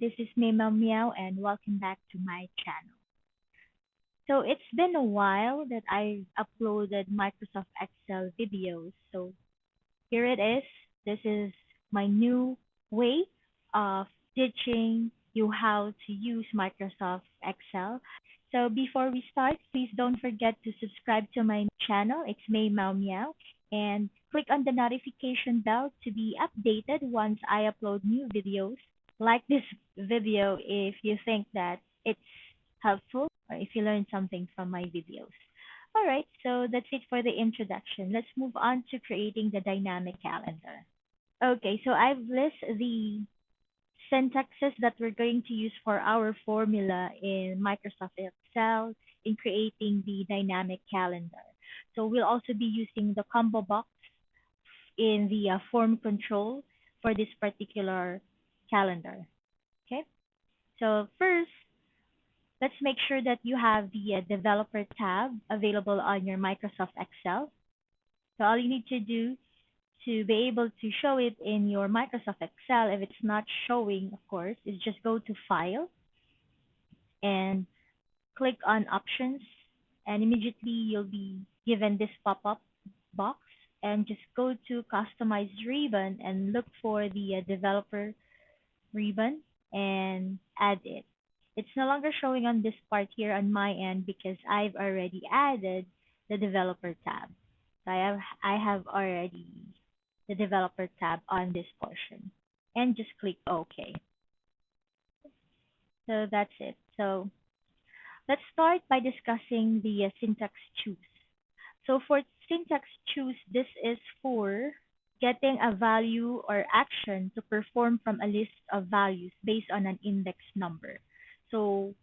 This is Meow Meow, and welcome back to my channel. So it's been a while that I uploaded Microsoft Excel videos. So here it is. This is my new way of teaching you how to use Microsoft Excel. So before we start, please don't forget to subscribe to my channel. It's May Meow Meow. And click on the notification bell to be updated once I upload new videos. Like this video if you think that it's helpful or if you learned something from my videos. All right, so that's it for the introduction. Let's move on to creating the dynamic calendar. Okay, so I've listed the syntaxes that we're going to use for our formula in Microsoft Excel in creating the dynamic calendar. So we'll also be using the combo box in the form control for this particular calendar. Okay, so first, let's make sure that you have the developer tab available on your Microsoft Excel. So all you need to do to be able to show it in your Microsoft Excel, if it's not showing, of course, is just go to File and click on Options, and immediately you'll be given this pop-up box, and just go to Customize Ribbon and look for the developer ribbon and add it. It's no longer showing on this part here on my end because I've already added the developer tab. So I have already the developer tab on this portion, and just click OK. So that's it. So let's start by discussing the syntax choose. So for syntax choose, this is for getting a value or action to perform from a list of values based on an index number. So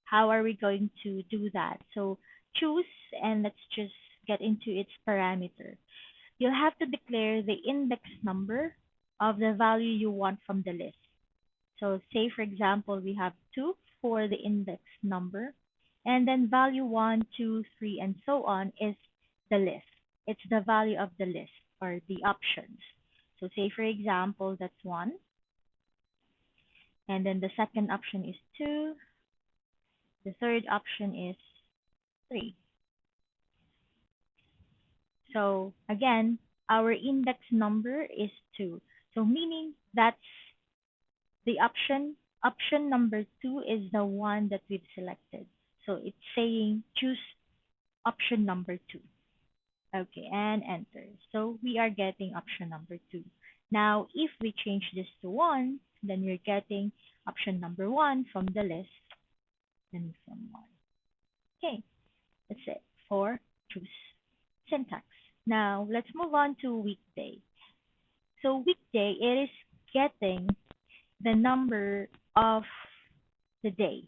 how are we going to do that? So choose, and let's just get into its parameter. You'll have to declare the index number of the value you want from the list. So say, for example, we have 2 for the index number, and then value 1, 2, 3, and so on is the list. It's the value of the list or the options. So say, for example, that's 1, and then the second option is 2, the third option is 3. So again, our index number is 2. So meaning that's the option number 2 is the one that we've selected. So it's saying choose option number 2. Okay, and enter. So we are getting option number 2. Now, if we change this to 1, then we're getting option number 1 from the list, and from 1. Okay, that's it for choose syntax. Now, let's move on to weekday. So weekday, it is getting the number of the day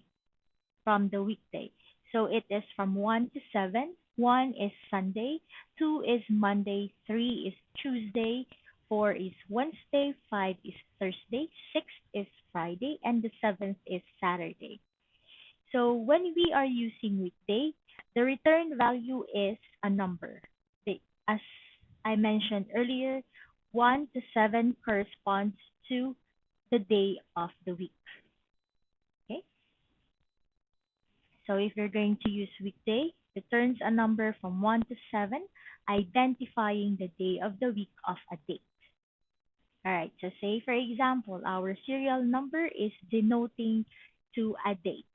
from the weekday. So it is from 1 to 7. 1 is Sunday, 2 is Monday, 3 is Tuesday, 4 is Wednesday, 5 is Thursday, 6 is Friday, and the 7th is Saturday. So when we are using weekday, the return value is a number. As I mentioned earlier, 1 to 7 corresponds to the day of the week. Okay? So if you're going to use weekday, returns a number from 1 to 7, identifying the day of the week of a date. All right, so say for example, our serial number is denoting to a date.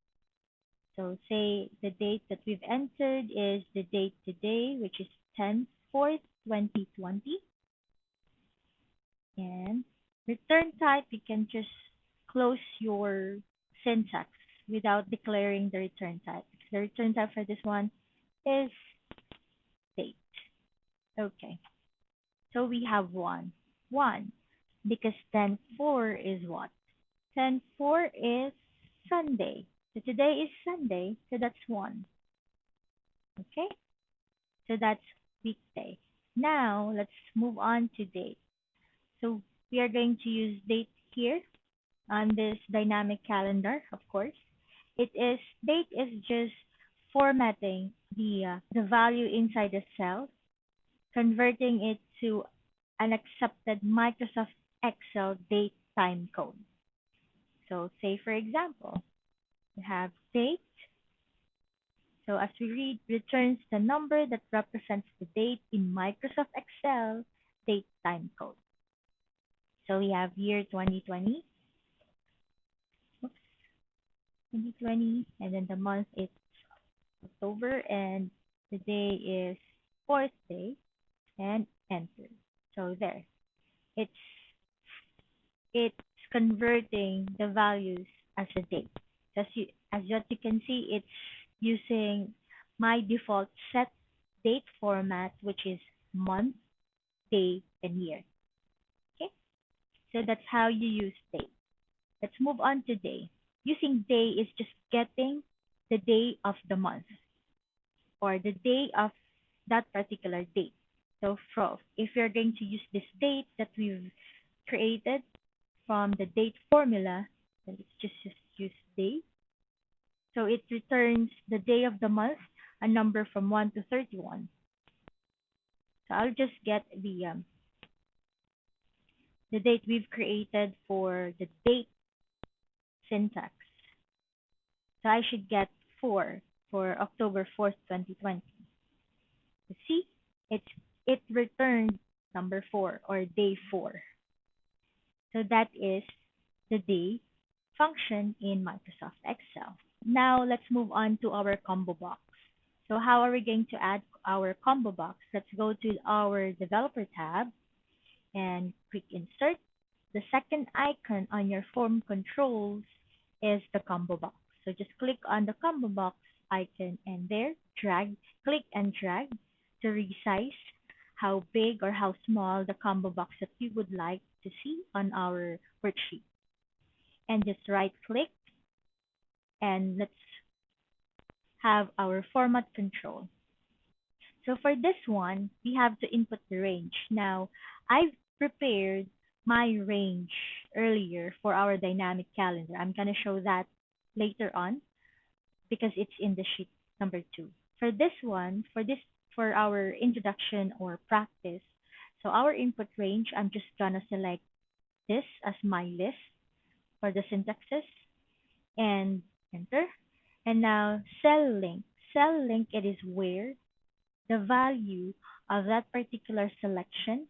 So say the date that we've entered is the date today, which is 10/4, 2020. And return type, you can just close your syntax without declaring the return type. The return type for this one is date. Okay, so we have 1, because 10/4 is what? 10/4 is Sunday. So today is Sunday, so that's 1. Okay, so that's weekday. Now let's move on to date. So we are going to use date here on this dynamic calendar, of course. Date is just formatting the value inside the cell, converting it to an accepted Microsoft Excel date time code. So say for example, we have date. So as we read, returns the number that represents the date in Microsoft Excel date time code. So we have year 2020, oops, 2020, and then the month is October, and the day is fourth day, and enter. So there, it's it's converting the values as a date. As what you can see, it's using my default set date format, which is month, day, and year. Okay, so that's how you use date. Let's move on to day. Using day is just getting the day of the month or the day of that particular date. So if you're going to use this date that we've created from the date formula, then it's just use day. So it returns the day of the month, a number from 1 to 31. So I'll just get the date we've created for the date syntax. So I should get 4 for October 4th, 2020. You see, it returned number 4 or day 4. So that is the day function in Microsoft Excel. Now let's move on to our combo box. So how are we going to add our combo box? Let's go to our developer tab and click insert. The second icon on your form controls is the combo box. So just click on the combo box icon and there, click and drag to resize how big or how small the combo box that you would like to see on our worksheet. And just right click and let's have our format control. So for this one, we have to input the range. Now, I've prepared my range earlier for our dynamic calendar. I'm going to show that later on because it's in the sheet number 2. For this one, for our introduction or practice, so our input range, I'm just going to select this as my list for the syntaxes and enter. And now cell link. Cell link, it is where the value of that particular selection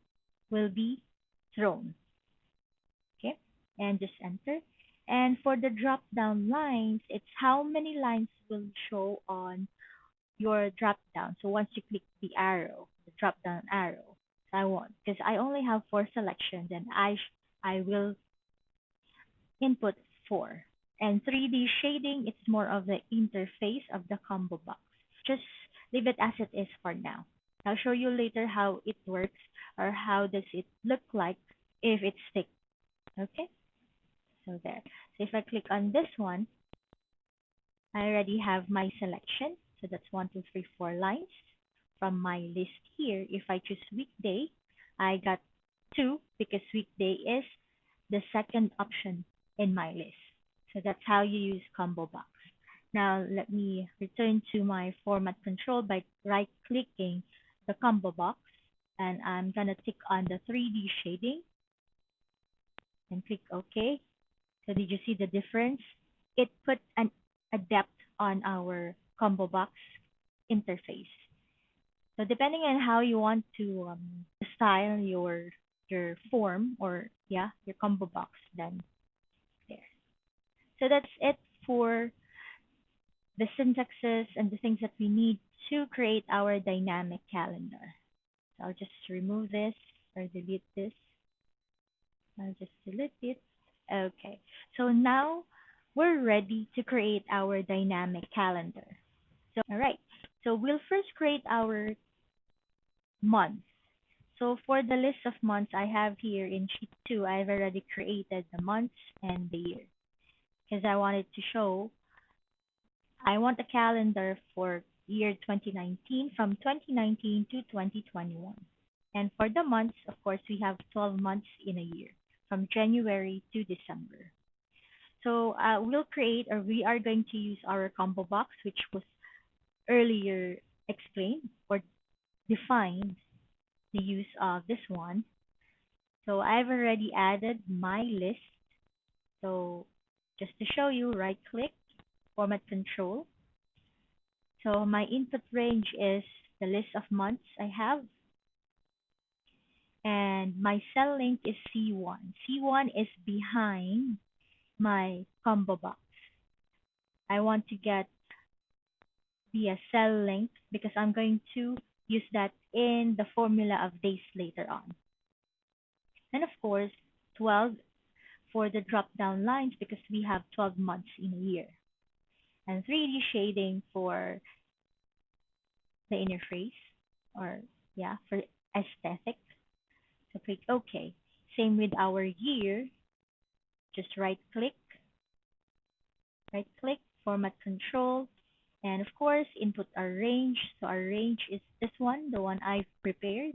will be thrown. Okay, and just enter. And for the drop down lines, it's how many lines will show on your drop down. So once you click the arrow, the drop down arrow, so I want because I only have 4 selections, and I will input 4. And 3D shading, it's more of the interface of the combo box. Just leave it as it is for now. I'll show you later how it works or how does it look like if it's thick. Okay, so there. So if I click on this one, I already have my selection. So that's 1, 2, 3, 4 lines from my list here. If I choose weekday, I got 2 because weekday is the second option in my list. So that's how you use combo box. Now let me return to my format control by right clicking the combo box, and I'm gonna tick on the 3D shading and click OK. So did you see the difference? It put a depth on our combo box interface. So depending on how you want to style your form or your combo box, then there. So that's it for the syntaxes and the things that we need to create our dynamic calendar. So I'll just remove this or delete this. I'll just delete it. Okay. So now we're ready to create our dynamic calendar. So, all right. So we'll first create our month. So for the list of months I have here in sheet 2, I've already created the months and the year because I wanted to show I want a calendar for year 2019 from 2019 to 2021. And for the months, of course, we have 12 months in a year from January to December. So we'll create or we are going to use our combo box, which was earlier explained or defined the use of this one. So I've already added my list. So Just to show you, right click, format control. So my input range is the list of months I have, and my cell link is C1. C1 is behind my combo box. I want to get the cell link because I'm going to use that in the formula of days later on. And of course, 12 for the drop down lines because we have 12 months in a year. And 3D shading for the interface, or yeah, for aesthetic. So click OK. Same with our year. Just right click, format control, and of course input our range. So our range is this one, the one I've prepared,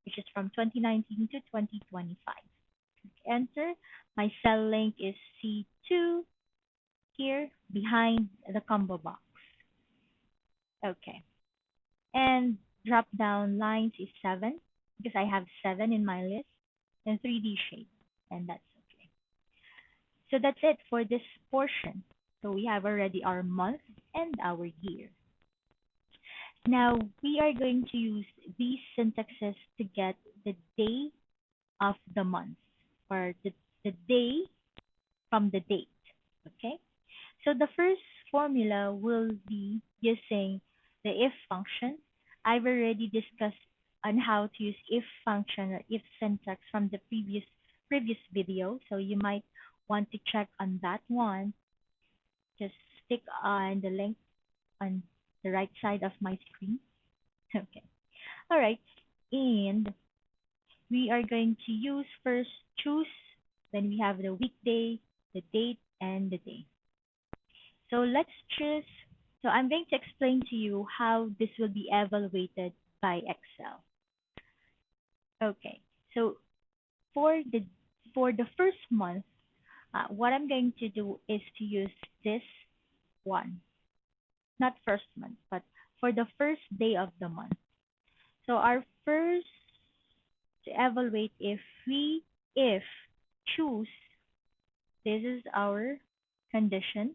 which is from 2019 to 2025. Enter. My cell link is C2 here behind the combo box. Okay. And drop down lines is 7 because I have 7 in my list, and 3D shape, and that's okay. So that's it for this portion. So we have already our month and our year. Now we are going to use these syntaxes to get the day of the month, or the day from the date. Okay. So the first formula will be using the if function. I've already discussed on how to use if function or if syntax from the previous video. So you might want to check on that one. Just stick on the link on the right side of my screen. Okay. All right. And we are going to use first choose. Then we have the weekday, the date, and the day. So let's choose. So I'm going to explain to you how this will be evaluated by Excel. Okay. So for the first month, what I'm going to do is to use this one, not first month, but for the first day of the month. So our first to evaluate if choose, this is our condition.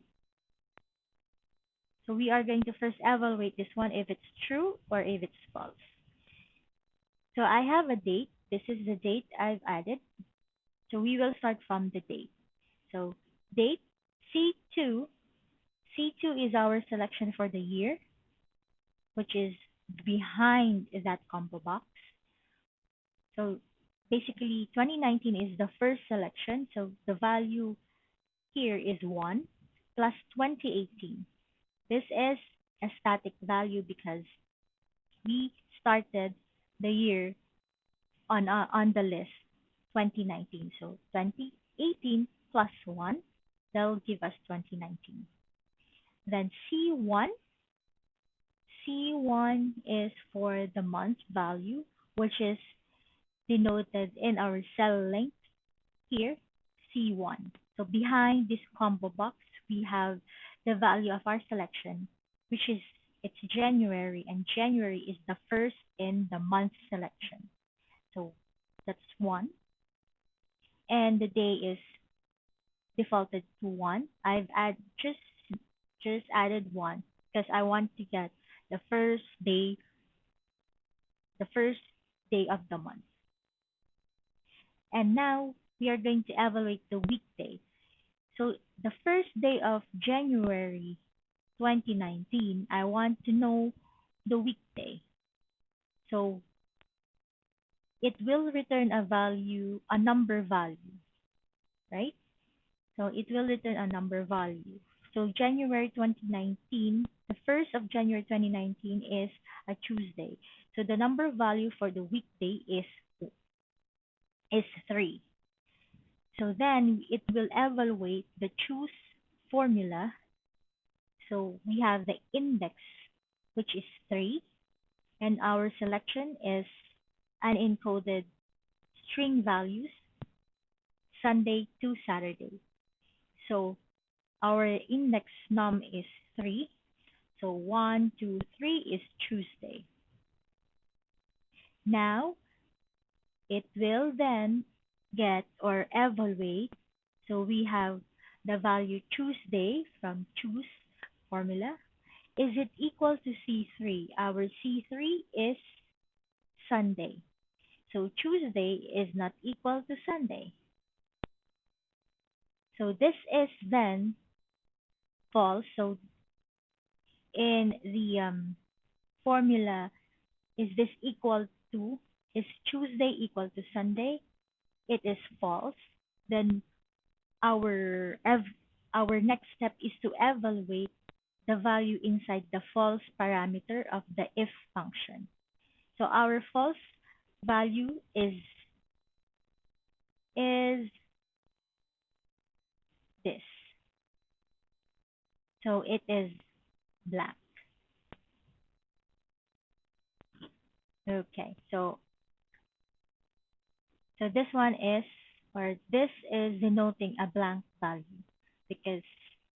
So we are going to first evaluate this one if it's true or if it's false. So I have a date. This is the date I've added. So we will start from the date. So date C2. C2 is our selection for the year, which is behind that combo box. So basically 2019 is the first selection. So the value here is 1 plus 2018. This is a static value because we started the year on the list 2019. So 2018 plus 1, that will give us 2019. Then C1, C1 is for the month value, which is denoted in our cell link here, C1. So behind this combo box, we have the value of our selection, which is it's January, and January is the first in the month selection. So that's 1. And the day is defaulted to 1. I've just added 1 because I want to get the first day of the month. And now we are going to evaluate the weekday. So the first day of January 2019, I want to know the weekday. So it will return a number value, right? So it will return a number value. So January 2019, the 1st of January 2019 is a Tuesday. So the number value for the weekday is 3. So then it will evaluate the choose formula. So we have the index, which is 3, and our selection is unencoded string values, Sunday to Saturday. So our index num is 3. So 1, 2, 3 is Tuesday. Now it will then get or evaluate. So we have the value Tuesday from choose formula. Is it equal to C3? Our C3 is Sunday. So Tuesday is not equal to Sunday. So this is then false. So in the formula, is this equal to, is Tuesday equal to Sunday? It is false. Then our next step is to evaluate the value inside the false parameter of the if function. So our false value is this. So it is blank. Okay. So this one is, or this is denoting a blank value because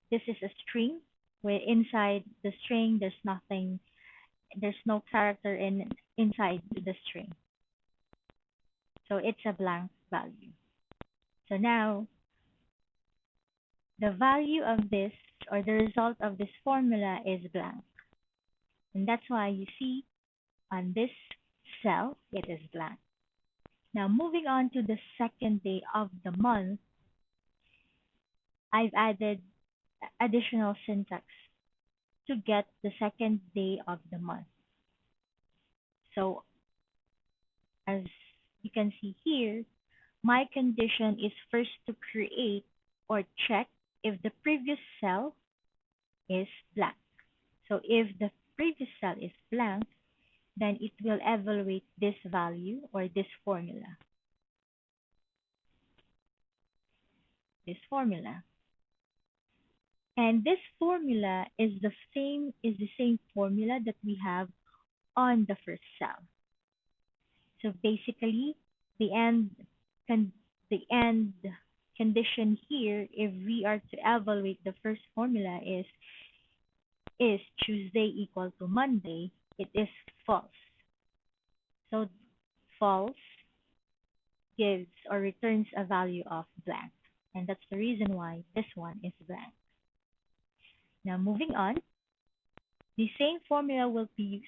this is a string where inside the string there's nothing, there's no character inside the string. So it's a blank value. So now the value of this, or the result of this formula, is blank. And that's why you see on this cell, it is blank. Now moving on to the second day of the month, I've added additional syntax to get the second day of the month. So as you can see here, my condition is first to create or check if the previous cell is blank. So if the previous cell is blank, then it will evaluate this value or this formula. This formula. And this formula is the same formula that we have on the first cell. So basically, the end con- the end condition here, if we are to evaluate the first formula, is Tuesday equal to Monday, it is false. So false gives or returns a value of blank. And that's the reason why this one is blank. Now moving on, the same formula will be used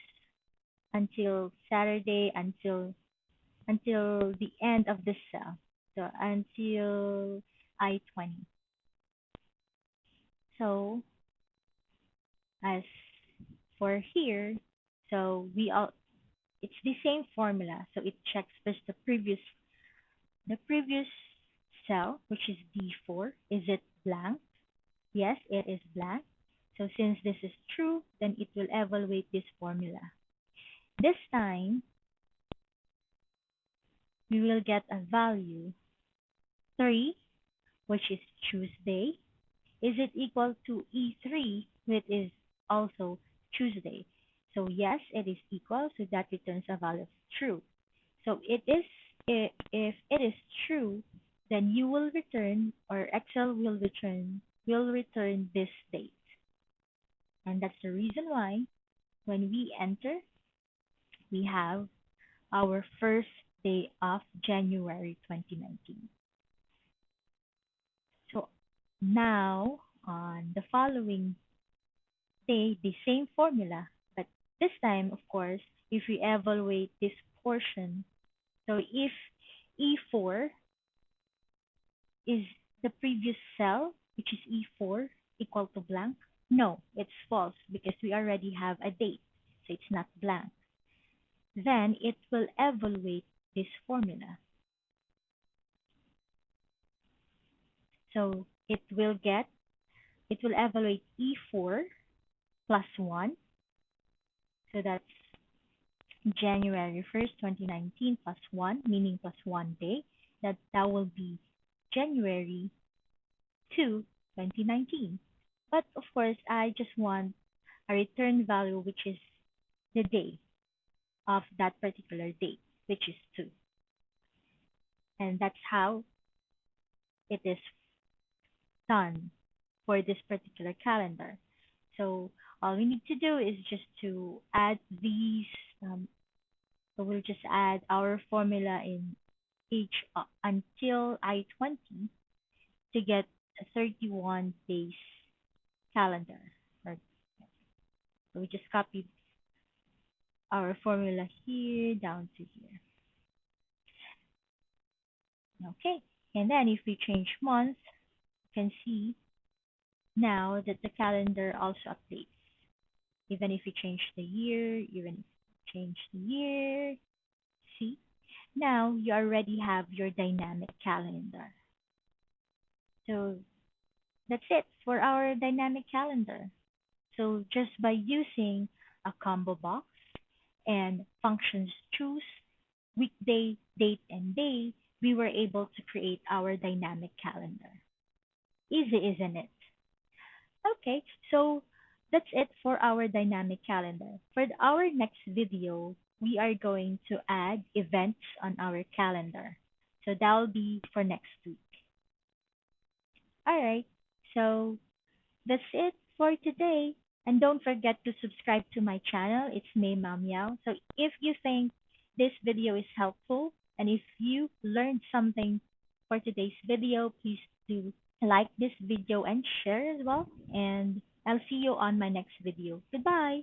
until Saturday, until the end of this cell. So until I-20. So as for here, so it's the same formula. So it checks first the previous cell, which is D4. Is it blank? Yes, it is blank. So since this is true, then it will evaluate this formula. This time, we will get a value 3, which is Tuesday. Is it equal to E3, which is also Tuesday? So yes, it is equal, so that returns a value of true. So if it is true, then you will return, or Excel will return this date. And that's the reason why when we enter, we have our first day of January 2019. So now on the following day, the same formula, but this time, of course, if we evaluate this portion, so if E4 is the previous cell, which is E4, equal to blank, no, it's false because we already have a date, so it's not blank. Then it will evaluate this formula. So it will evaluate E4 plus 1. So that's January 1st, 2019 plus 1, meaning plus 1 day. That will be January 2, 2019. But of course, I just want a return value, which is the day of that particular date, which is 2. And that's how it is done for this particular calendar. So all we need to do is just to add these. So we'll just add our formula in each until I-20 to get a 31 days calendar. Or- So we just copy our formula here down to here. Okay. And then if we change months, you can see now that the calendar also updates. Even if you change the year, even if you change the year, see, now you already have your dynamic calendar. So that's it for our dynamic calendar. So just by using a combo box and functions choose, weekday, date, and day, we were able to create our dynamic calendar. Easy, isn't it? Okay, so that's it for our dynamic calendar. For our next video, we are going to add events on our calendar. So that'll be for next week. All right, so that's it for today. And don't forget to subscribe to my channel. It's me, Mam Yao. So if you think this video is helpful and if you learned something for today's video, please do like this video and share as well. And I'll see you on my next video. Goodbye.